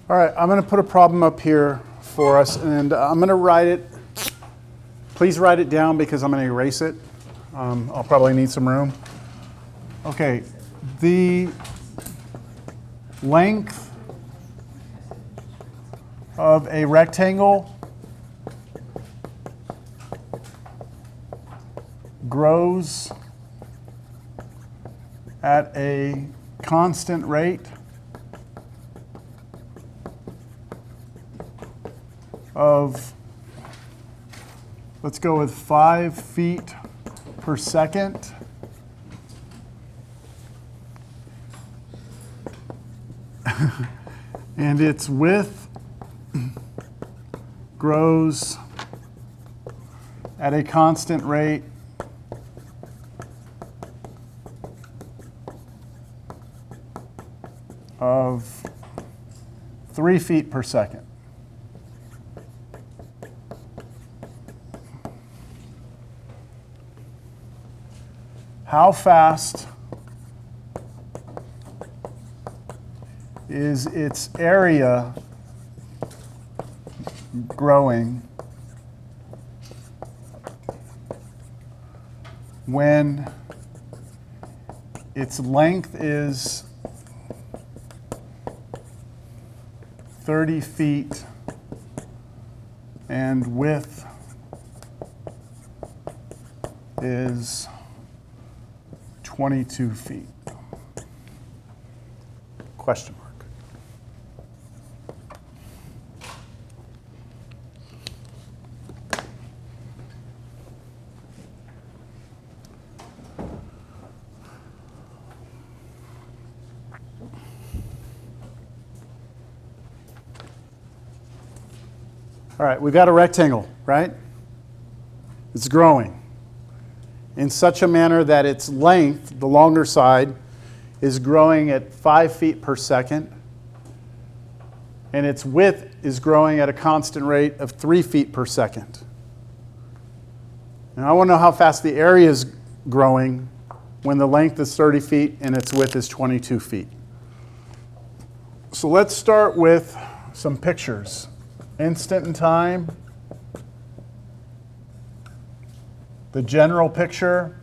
All right, I'm going to put a problem up here for us, and I'm going to write it. Please write it down because I'm going to erase it. I'll probably need some room. Okay, the length of a rectangle grows at a constant rate of, let's go with 5 feet per second. And its width grows at a constant rate of 3 feet per second. How fast is its area growing when its length is 30 feet and width is 22 feet? Question mark. All right, we've got a rectangle, right? It's growing in such a manner that its length, the longer side, is growing at 5 feet per second, and its width is growing at a constant rate of 3 feet per second. And I want to know how fast the area is growing when the length is 30 feet and its width is 22 feet. So let's start with some pictures. Instant in time, the general picture.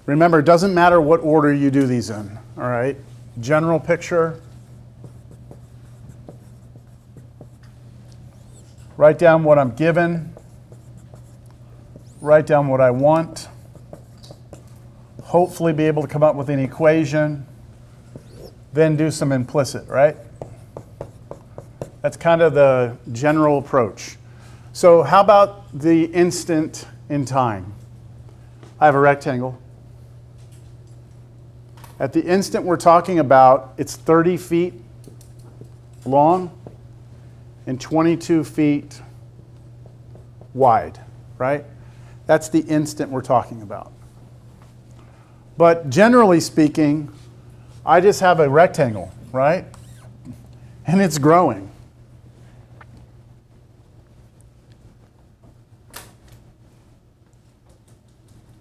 Remember, it doesn't matter what order you do these in, all right? General picture. Write down what I'm given. Write down what I want. Hopefully be able to come up with an equation. Then do some implicit, right? That's kind of the general approach. So how about the instant in time? I have a rectangle. At the instant we're talking about, it's 30 feet long and 22 feet wide, right? That's the instant we're talking about. But generally speaking, I just have a rectangle, right? And it's growing.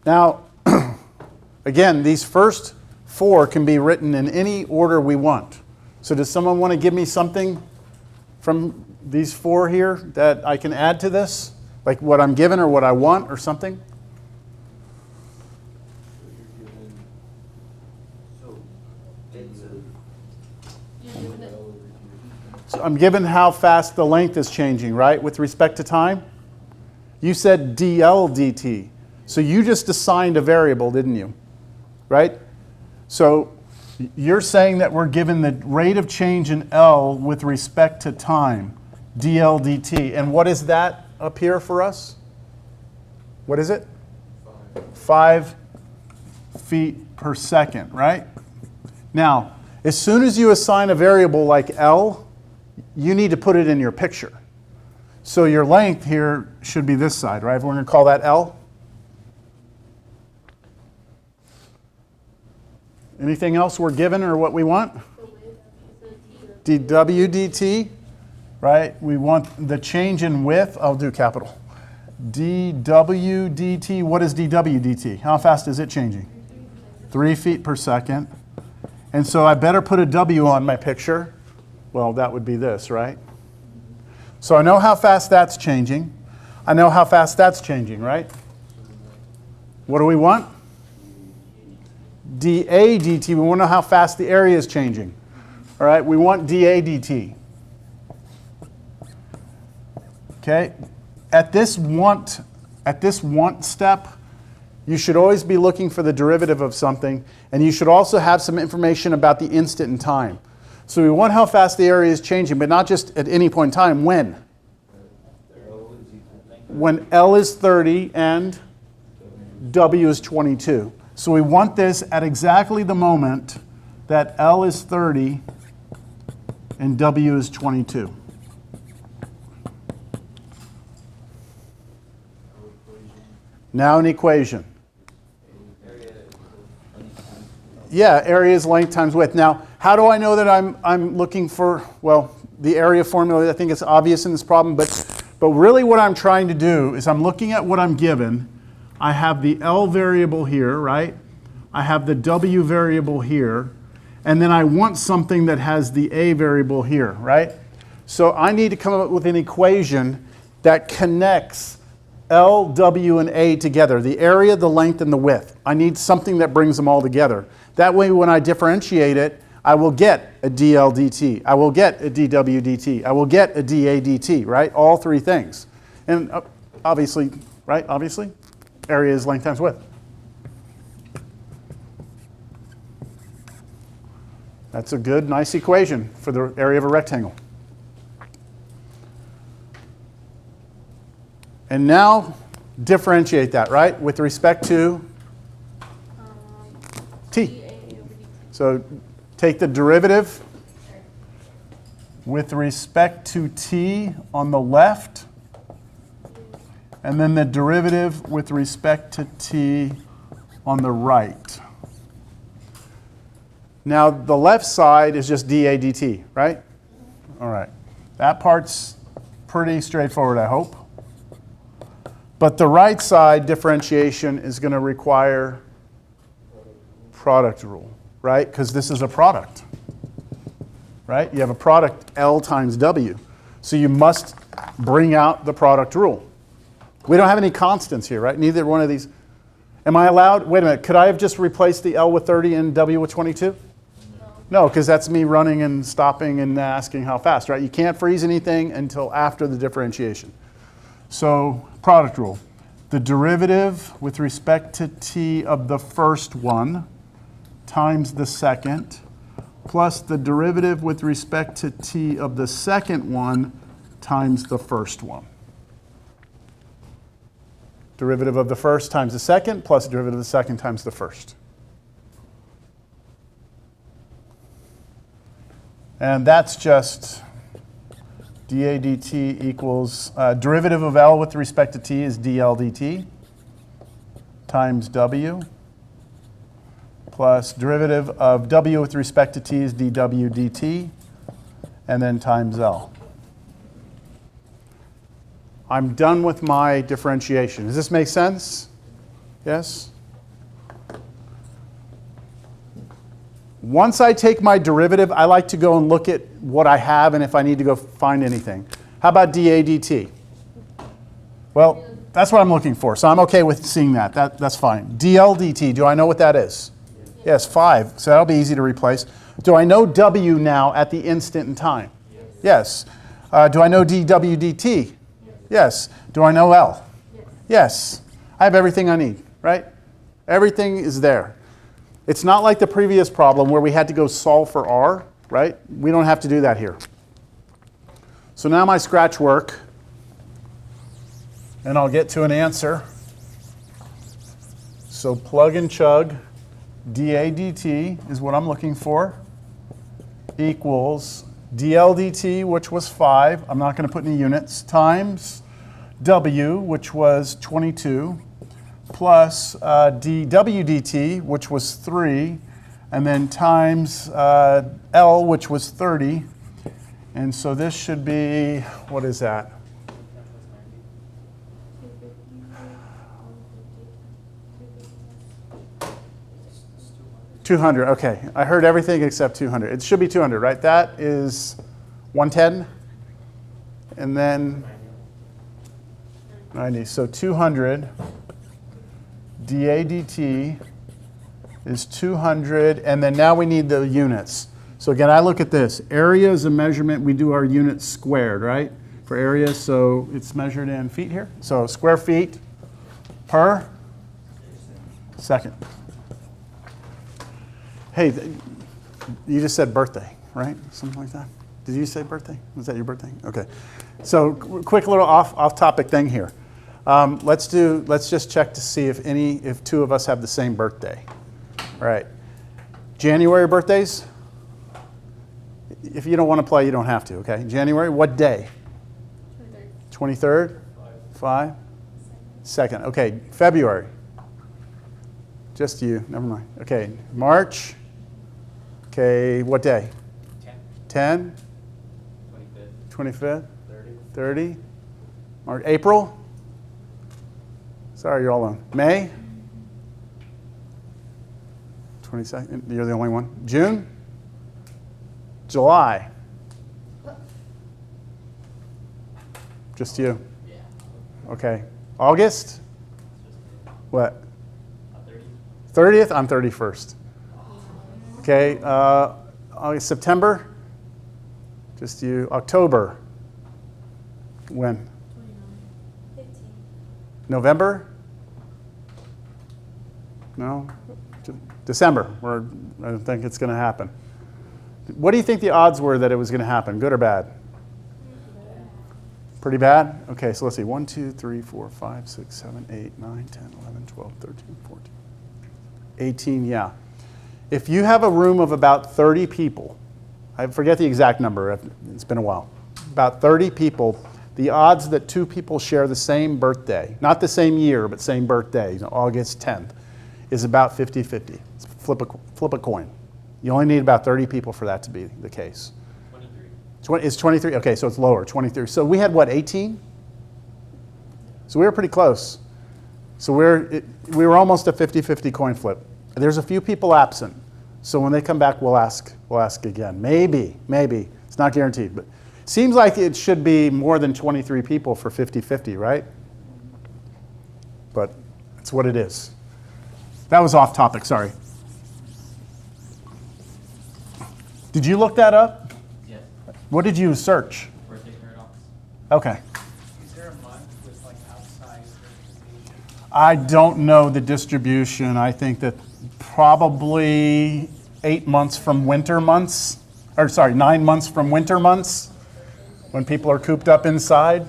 Now, again, these first 4 can be written in any order we want. So does someone want to give me something from these 4 here that I can add to this? Like what I'm given or what I want or something? So I'm given how fast the length is changing, right, with respect to time? You said dl dt. So you just assigned a variable, didn't you? Right? So you're saying that we're given the rate of change in L with respect to time, dl dt. And what is that up here for us? What is it? 5 feet per second, right? Now, as soon as you assign a variable like L, you need to put it in your picture. So your length here should be this side, right? We're going to call that L. Anything else we're given or what we want? dw dt, right? We want the change in width. I'll do capital. dw dt. What is dw dt? How fast is it changing? 3 feet per second. And so I better put a W on my picture. Well, that would be this, right? So I know how fast that's changing. I know how fast that's changing, right? What do we want? dA dt. We want to know how fast the area is changing. All right, we want dA dt. Okay, at this want step, you should always be looking for the derivative of something, and you should also have some information about the instant in time. So we want how fast the area is changing, but not just at any point in time. When? When L is 30 and W is 22. So we want this at exactly the moment that L is 30 and W is 22. Now an equation. Yeah, area is length times width. Now, how do I know that I'm looking for, well, the area formula? I think it's obvious in this problem, but really what I'm trying to do is I'm looking at what I'm given. I have the L variable here, right? I have the W variable here, and then I want something that has the A variable here, right? So I need to come up with an equation that connects L, W, and A together, the area, the length, and the width. I need something that brings them all together. That way, when I differentiate it, I will get a dL dt. I will get a dW dt. I will get a dA dt, right? All three things. And obviously, right? Obviously, area is length times width. That's a good, nice equation for the area of a rectangle. And now differentiate that, right, with respect to t. So take the derivative with respect to t on the left, and then the derivative with respect to t on the right. Now the left side is just dA dt, right? All right. That part's pretty straightforward, I hope. But the right side differentiation is going to require product rule, right? Because this is a product, right? You have a product L times W. So you must bring out the product rule. We don't have any constants here, right? Neither one of these. Am I allowed? Wait a minute. Could I have just replaced the L with 30 and W with 22? No, because that's me running and stopping and asking how fast, right? You can't freeze anything until after the differentiation. So product rule. The derivative with respect to t of the first one times the second plus the derivative with respect to t of the second one times the first one. Derivative of the first times the second plus derivative of the second times the first. And that's just dA dt equals, derivative of L with respect to t is dL dt times W plus derivative of W with respect to t is dW dt and then times L. I'm done with my differentiation. Does this make sense? Yes? Once I take my derivative, I like to go and look at what I have and if I need to go find anything. How about dA dt? Well, that's what I'm looking for, so I'm okay with seeing that. That's fine. dL dt, do I know what that is? Yes, 5, so that'll be easy to replace. Do I know W now at the instant in time? Yes. Do I know dW dt? Yes. Do I know L? Yes. I have everything I need, right? Everything is there. It's not like the previous problem where we had to go solve for R, right? We don't have to do that here. So now my scratch work, and I'll get to an answer. So plug and chug, dA dt is what I'm looking for, equals dL dt, which was 5, I'm not going to put any units, times W, which was 22, plus dW dt, which was 3, and then times L, which was 30. And so this should be, what is that? 200, okay. I heard everything except 200. It should be 200, right? That is 110. And then 90. So 200 dA dt is 200. And then now we need the units. So again, I look at this. Area is a measurement. We do our units squared, right? For area, so it's measured in feet here. So square feet per second. Hey, you just said birthday, right? Something like that. Did you say birthday? Was that your birthday? Okay. So quick little off-topic thing here. Let's just check to see if two of us have the same birthday. All right. January birthdays? If you don't want to play, you don't have to, okay? January, what day? 23rd? 5? 2nd. Okay, February. Just you, never mind. Okay, March. Okay, what day? 10? 25th? 30? March. April? Sorry, you're all alone. May? 22nd? You're the only one. June? July? Just you? Yeah. Okay. August? What? 30th? 30th? I'm 31st. Okay. August, September? Just you. October? When? 15. November? No? December. I don't think it's going to happen. What do you think the odds were that it was going to happen? Good or bad? Pretty bad? Okay, so let's see. 1, 2, 3, 4, 5, 6, 7, 8, 9, 10, 11, 12, 13, 14, 18, yeah. If you have a room of about 30 people, I forget the exact number, it's been a while, about 30 people, the odds that two people share the same birthday, not the same year, but same birthday, August 10th, is about 50-50. Flip a coin. You only need about 30 people for that to be the case. 23. It's 23? Okay, so it's lower, 23. So we had what, 18? So we were pretty close. So we were almost a 50-50 coin flip. There's a few people absent. So when they come back, we'll ask again. Maybe. It's not guaranteed, but it seems like it should be more than 23 people for 50-50, right? But it's what it is. That was off topic, sorry. Did you look that up? Yes. What did you search? Birthday paradox. Okay. Is there a month with like outside distribution? I don't know the distribution. I think that probably 8 months from winter months, or sorry, 9 months from winter months, when people are cooped up inside.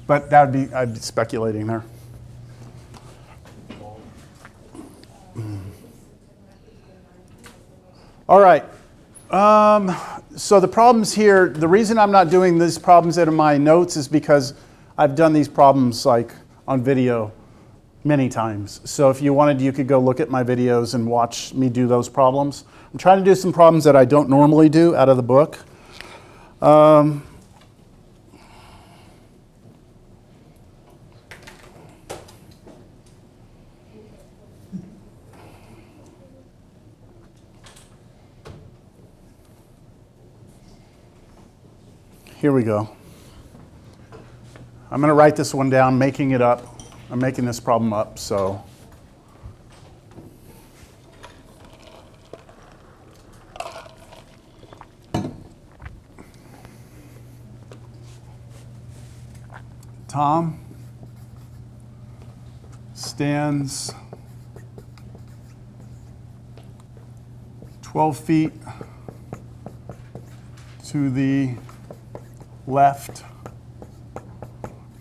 But I'd be speculating there. All right. So the problems here, the reason I'm not doing these problems in my notes is because I've done these problems like on video many times. So if you wanted, you could go look at my videos and watch me do those problems. I'm trying to do some problems that I don't normally do out of the book. Here we go. I'm going to write this one down, making it up. I'm making this problem up, so. Tom stands 12 feet to the left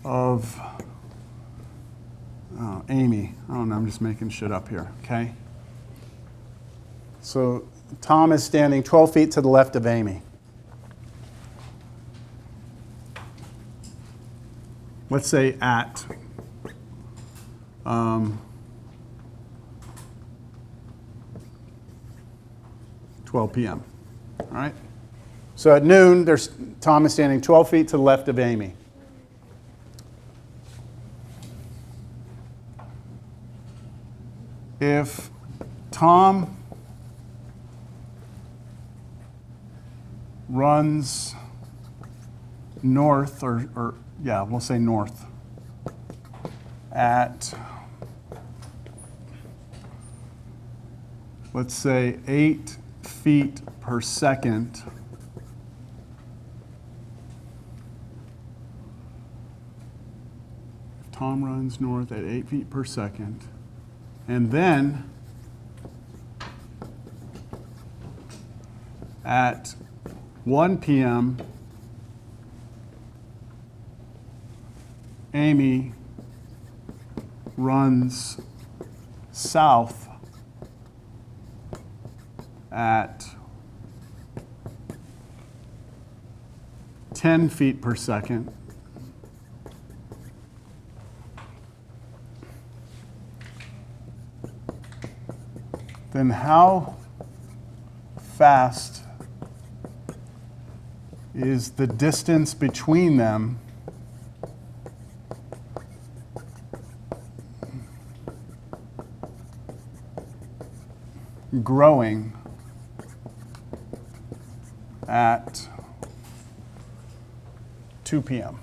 of Amy. I don't know, I'm just making shit up here, okay? So Tom is standing 12 feet to the left of Amy. Let's say at 12 p.m., all right? So at noon, Tom is standing 12 feet to the left of Amy. if Tom runs north, or yeah, we'll say north, at, let's say, 8 feet per second, if Tom runs north at 8 feet per second, and then at 1 p.m., Amy runs south at 10 feet per second. Then how fast is the distance between them growing at 2 p.m.?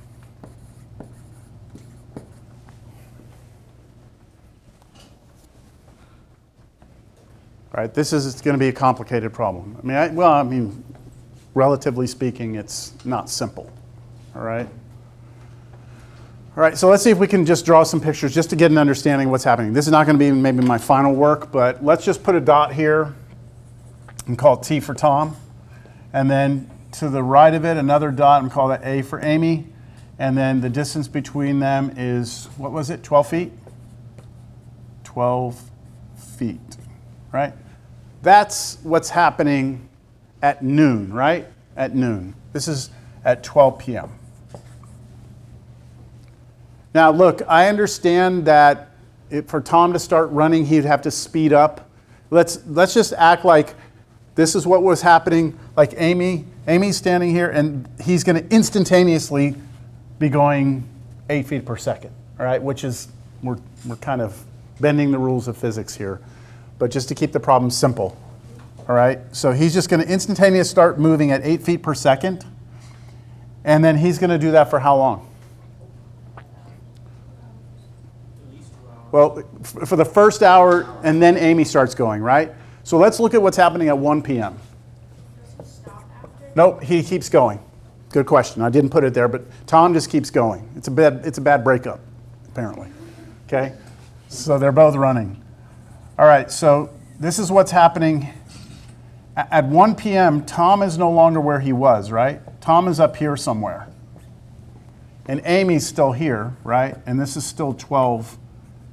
All right, this is going to be a complicated problem. I mean, relatively speaking, it's not simple. All right? All right, so let's see if we can just draw some pictures just to get an understanding of what's happening. This is not going to be maybe my final work, but let's just put a dot here and call it T for Tom. And then to the right of it, another dot, and call that A for Amy. And then the distance between them is, what was it, 12 feet? 12 feet, right? That's what's happening at noon, right? At noon. This is at 12 p.m. Now, look, I understand that for Tom to start running, he'd have to speed up. Let's just act like this is what was happening. Like Amy's standing here, and he's going to instantaneously be going 8 feet per second. All right, which is we're kind of bending the rules of physics here, but just to keep the problem simple. All right, so he's just going to instantaneously start moving at 8 feet per second, and then he's going to do that for how long? Well, for the first hour, and then Amy starts going, right? So let's look at what's happening at 1 p.m. Does he stop after? Nope, he keeps going. Good question. I didn't put it there, but Tom just keeps going. It's a bad breakup, apparently. Okay? So they're both running. All right, so this is what's happening. At 1 p.m., Tom is no longer where he was, right? Tom is up here somewhere. And Amy's still here, right? And this is still 12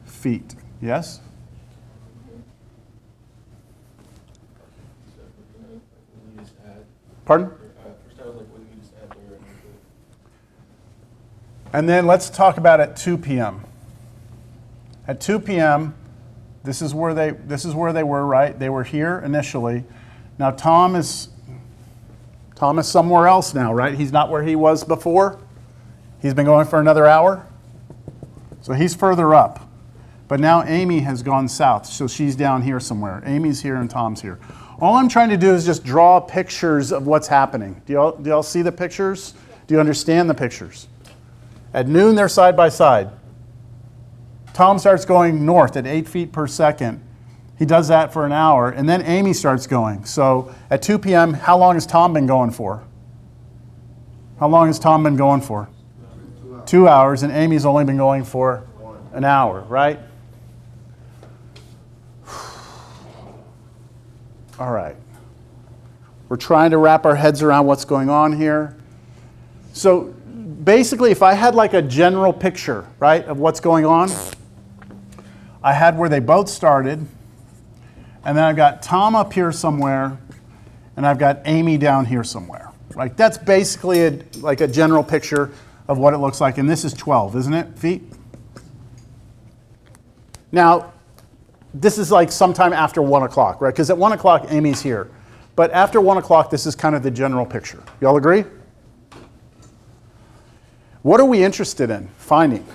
feet. Yes? Pardon? And then let's talk about at 2 p.m. At 2 p.m., this is where they were, right? They were here initially. Now Tom is somewhere else now, right? He's not where he was before. He's been going for another hour. So he's further up. But now Amy has gone south, so she's down here somewhere. Amy's here and Tom's here. All I'm trying to do is just draw pictures of what's happening. Do y'all see the pictures? Do you understand the pictures? At noon, they're side by side. Tom starts going north at 8 feet per second. He does that for an hour, and then Amy starts going. So at 2 p.m., how long has Tom been going for? How long has Tom been going for? 2 hours, and Amy's only been going for an hour, right? All right. We're trying to wrap our heads around what's going on here. So basically, if I had like a general picture, right, of what's going on, I had where they both started, and then I've got Tom up here somewhere, and I've got Amy down here somewhere. Right? That's basically like a general picture of what it looks like, and this is 12, isn't it, feet? Now, this is like sometime after 1 o'clock, right? Because at 1 o'clock, Amy's here. But after 1 o'clock, this is kind of the general picture. Y'all agree? What are we interested in finding?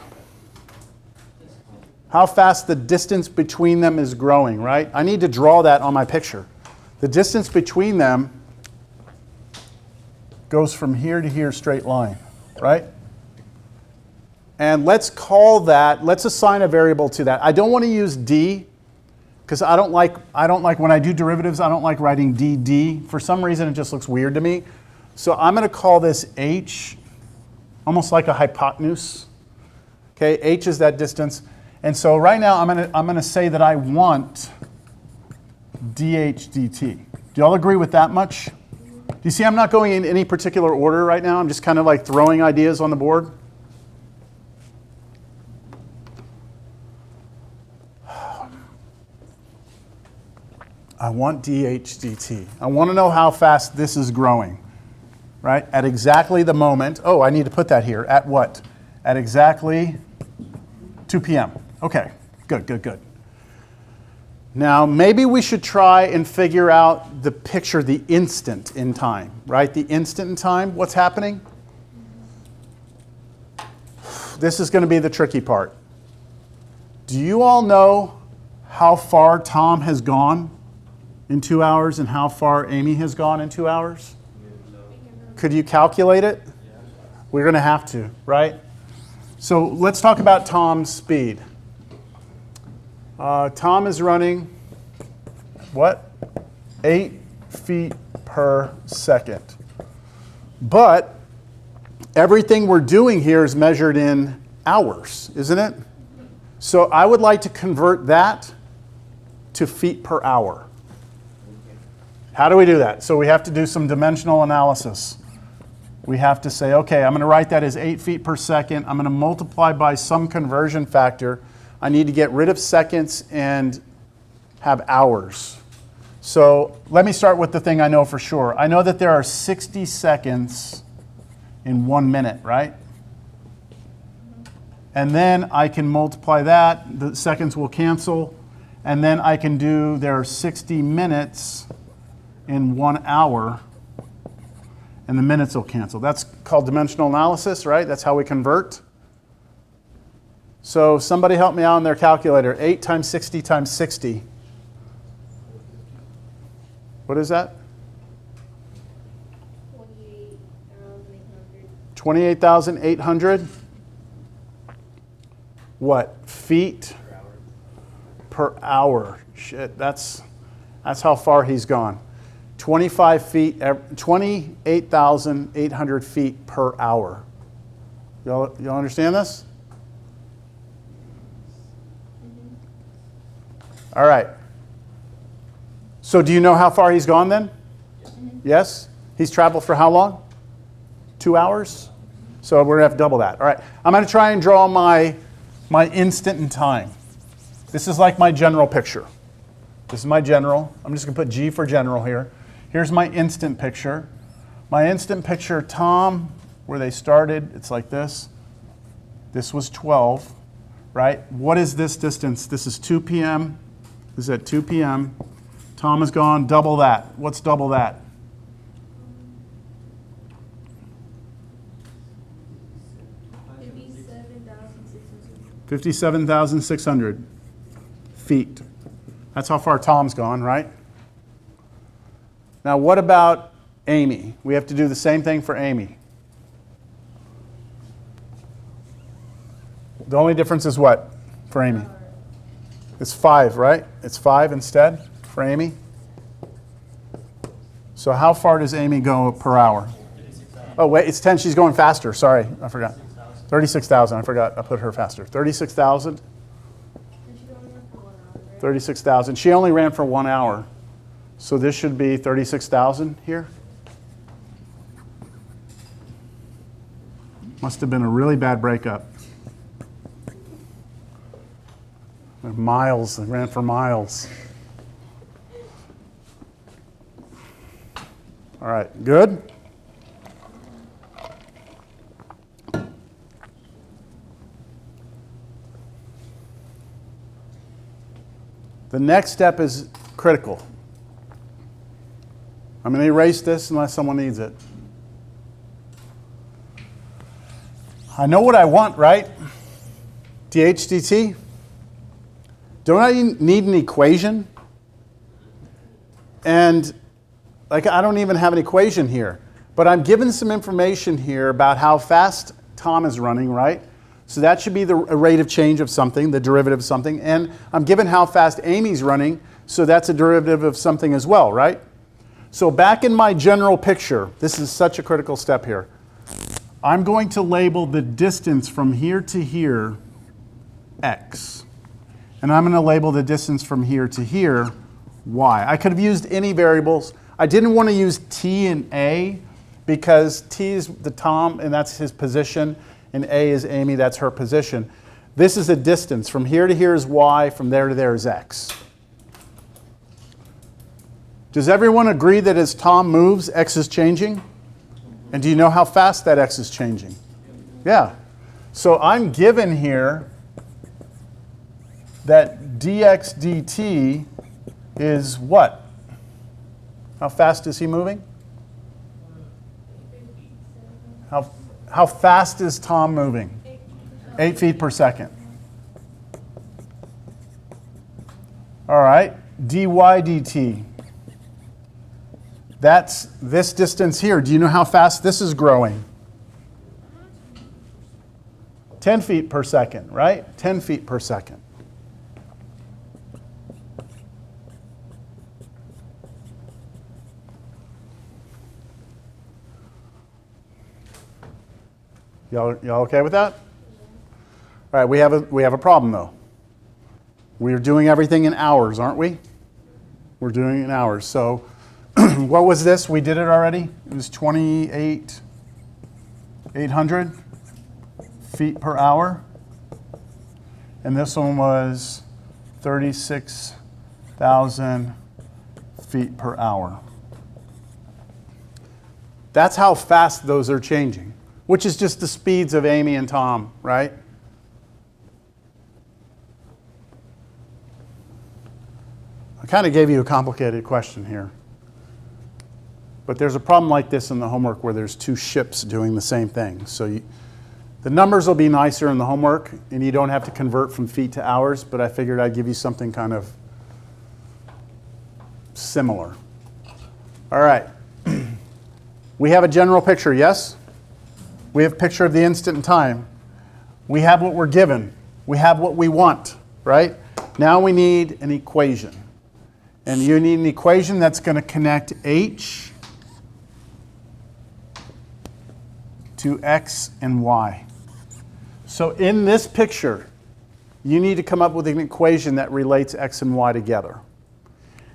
how fast the distance between them is growing, right? I need to draw that on my picture. The distance between them goes from here to here, straight line, right? And let's call that, let's assign a variable to that. I don't want to use d, because I don't like when I do derivatives, I don't like writing dd. For some reason, it just looks weird to me. So I'm going to call this h, almost like a hypotenuse. Okay, h is that distance. And so right now, I'm going to say that I want dh dt. Do you all agree with that much? Do you see I'm not going in any particular order right now? I'm just kind of like throwing ideas on the board. I want dh dt. I want to know how fast this is growing, right? At exactly the moment, oh, I need to put that here. At what? At exactly 2 p.m. Okay, good, good, good. Now, maybe we should try and figure out the picture, the instant in time, right? The instant in time, what's happening? This is going to be the tricky part. Do you all know how far Tom has gone in 2 hours and how far Amy has gone in 2 hours? Could you calculate it? We're going to have to, right? So let's talk about Tom's speed. Tom is running, what? 8 feet per second. But everything we're doing here is measured in hours, isn't it? So I would like to convert that to feet per hour. How do we do that? So we have to do some dimensional analysis. We have to say, okay, I'm going to write that as 8 feet per second. I'm going to multiply by some conversion factor. I need to get rid of seconds and have hours. So let me start with the thing I know for sure. I know that there are 60 seconds in 1 minute, right? And then I can multiply that. The seconds will cancel. And then I can do, there are 60 minutes in 1 hour. And the minutes will cancel. That's called dimensional analysis, right? That's how we convert. So somebody help me out on their calculator. 8 times 60 times 60. What is that? 28,800. What? Feet per hour. Shit, that's how far he's gone. 28,800 feet per hour. Y'all understand this? All right. So do you know how far he's gone then? Yes? He's traveled for how long? 2 hours? So we're going to have to double that. All right. I'm going to try and draw my instant in time. This is like my general picture. This is my general. I'm just going to put G for general here. Here's my instant picture. My instant picture, Tom, where they started, it's like this. This was 12, right? What is this distance? This is 2 p.m. This is at 2 p.m. Tom has gone double that. What's double that? $57,600 feet. That's how far Tom's gone, right? Now, what about Amy? We have to do the same thing for Amy. The only difference is what for Amy? It's 5, right? It's 5 instead for Amy. So how far does Amy go per hour? Oh, wait, it's 10. She's going faster. Sorry, I forgot. 36,000. I forgot. I put her faster. 36,000. 36,000. She only ran for 1 hour. So this should be 36,000 here. Must have been a really bad breakup. Miles. They ran for miles. All right. Good? The next step is critical. I'm going to erase this unless someone needs it. I know what I want, right? dH dt. don't I need an equation? And like I don't even have an equation here, but I'm given some information here about how fast Tom is running, right? So that should be the rate of change of something, the derivative of something. And I'm given how fast Amy's running, so that's a derivative of something as well, right? So back in my general picture, this is such a critical step here. I'm going to label the distance from here to here x. And I'm going to label the distance from here to here y. I could have used any variables. I didn't want to use t and a because t is the Tom and that's his position, and a is Amy, that's her position. This is a distance. From here to here is y, from there to there is x. Does everyone agree that as Tom moves, x is changing? And do you know how fast that x is changing? Yeah. So I'm given here that dx dt is what? How fast is he moving? How fast is Tom moving? 8 feet per second. All right, dy dt. That's this distance here. Do you know how fast this is growing? 10 feet per second, right? 10 feet per second. Y'all okay with that? All right, we have a problem though. We're doing everything in hours, aren't we? We're doing it in hours. So what was this? We did it already. It was 800 feet per hour. And this one was 36,000 feet per hour. That's how fast those are changing, which is just the speeds of Amy and Tom, right? I kind of gave you a complicated question here. But there's a problem like this in the homework where there's two ships doing the same thing. So the numbers will be nicer in the homework, and you don't have to convert from feet to hours, but I figured I'd give you something kind of similar. All right. We have a general picture, yes? We have a picture of the instant in time. We have what we're given. We have what we want, right? Now we need an equation. And you need an equation that's going to connect h to x and y. So in this picture, you need to come up with an equation that relates x and y together.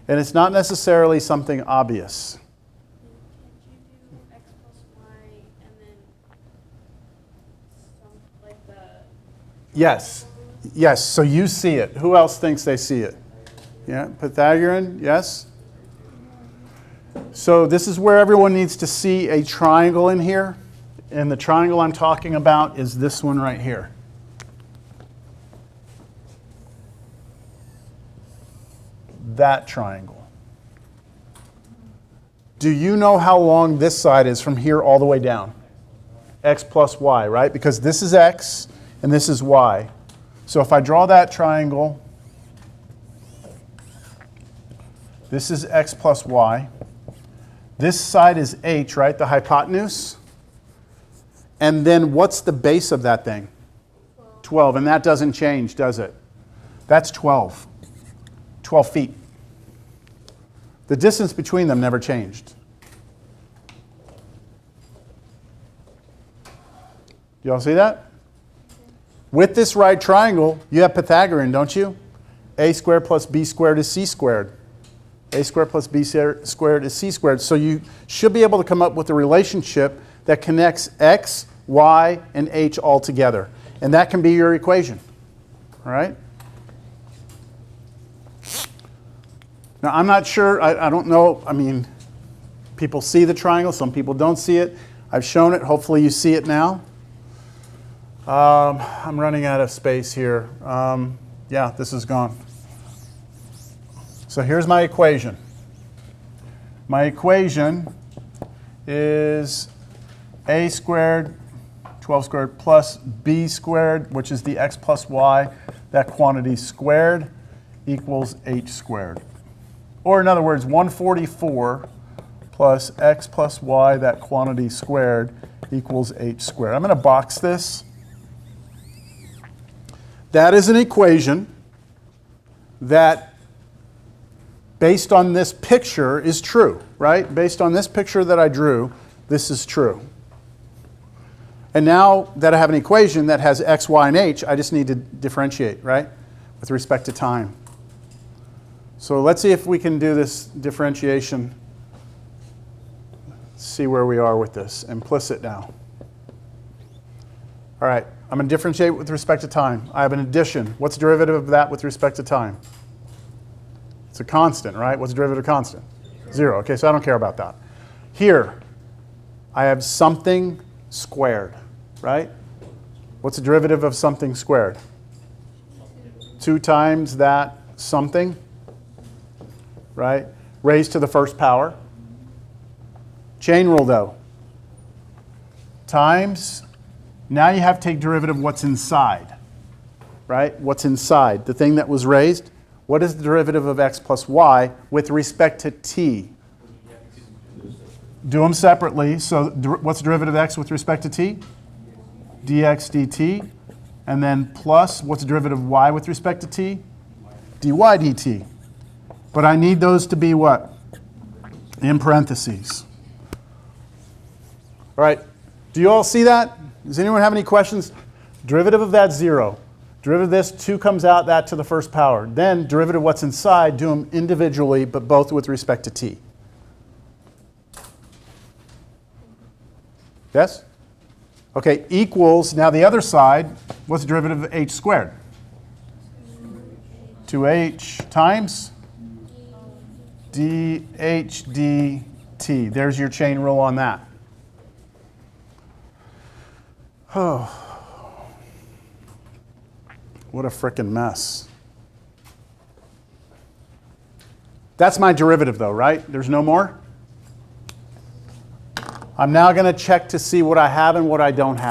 And it's not necessarily something obvious. Can't you do x plus y and then some, like the... Yes. Yes, so you see it. Who else thinks they see it? Yeah, Pythagorean, yes? So this is where everyone needs to see a triangle in here. And the triangle I'm talking about is this one right here. That triangle. Do you know how long this side is from here all the way down? X plus y, right? Because this is x and this is y. So if I draw that triangle, this is x plus y. This side is h, right? The hypotenuse. And then what's the base of that thing? 12. And that doesn't change, does it? That's 12. 12 feet. The distance between them never changed. You all see that? With this right triangle, you have Pythagorean, don't you? A squared plus b squared is c squared. A squared plus b squared is c squared. So you should be able to come up with a relationship that connects x, y, and h all together. And that can be your equation. All right? Now, I'm not sure. I don't know. I mean, people see the triangle. Some people don't see it. I've shown it. Hopefully you see it now. I'm running out of space here. Yeah, this is gone. So here's my equation. My equation is a squared, 12 squared, plus b squared, which is the x plus y, that quantity squared, equals h squared. Or in other words, 144 plus x plus y, that quantity squared, equals h squared. I'm going to box this. That is an equation that, based on this picture, is true, right? Based on this picture that I drew, this is true. And now that I have an equation that has x, y, and h, I just need to differentiate, right, with respect to time. So let's see if we can do this differentiation. See where we are with this. Implicit now. All right, I'm going to differentiate with respect to time. I have an addition. What's the derivative of that with respect to time? It's a constant, right? What's the derivative of constant? 0. Okay, so I don't care about that. Here, I have something squared, right? What's the derivative of something squared? 2 times that something, right? Raised to the first power. Chain rule, though. Times, now you have to take derivative of what's inside, right? What's inside, the thing that was raised. What is the derivative of x plus y with respect to t? Do them separately. So what's the derivative of x with respect to t? dx dt. And then plus, what's the derivative of y with respect to t? dy dt. But I need those to be what? In parentheses. All right, do you all see that? Does anyone have any questions? Derivative of that 0. Derivative of this, 2 comes out, that to the first power. Then derivative of what's inside, do them individually, but both with respect to t. Yes? Okay, equals, now the other side, what's the derivative of h squared? 2h times dh dt. There's your chain rule on that. Oh, what a frickin' mess. That's my derivative though, right? There's no more? I'm now going to check to see what I have and what I don't have.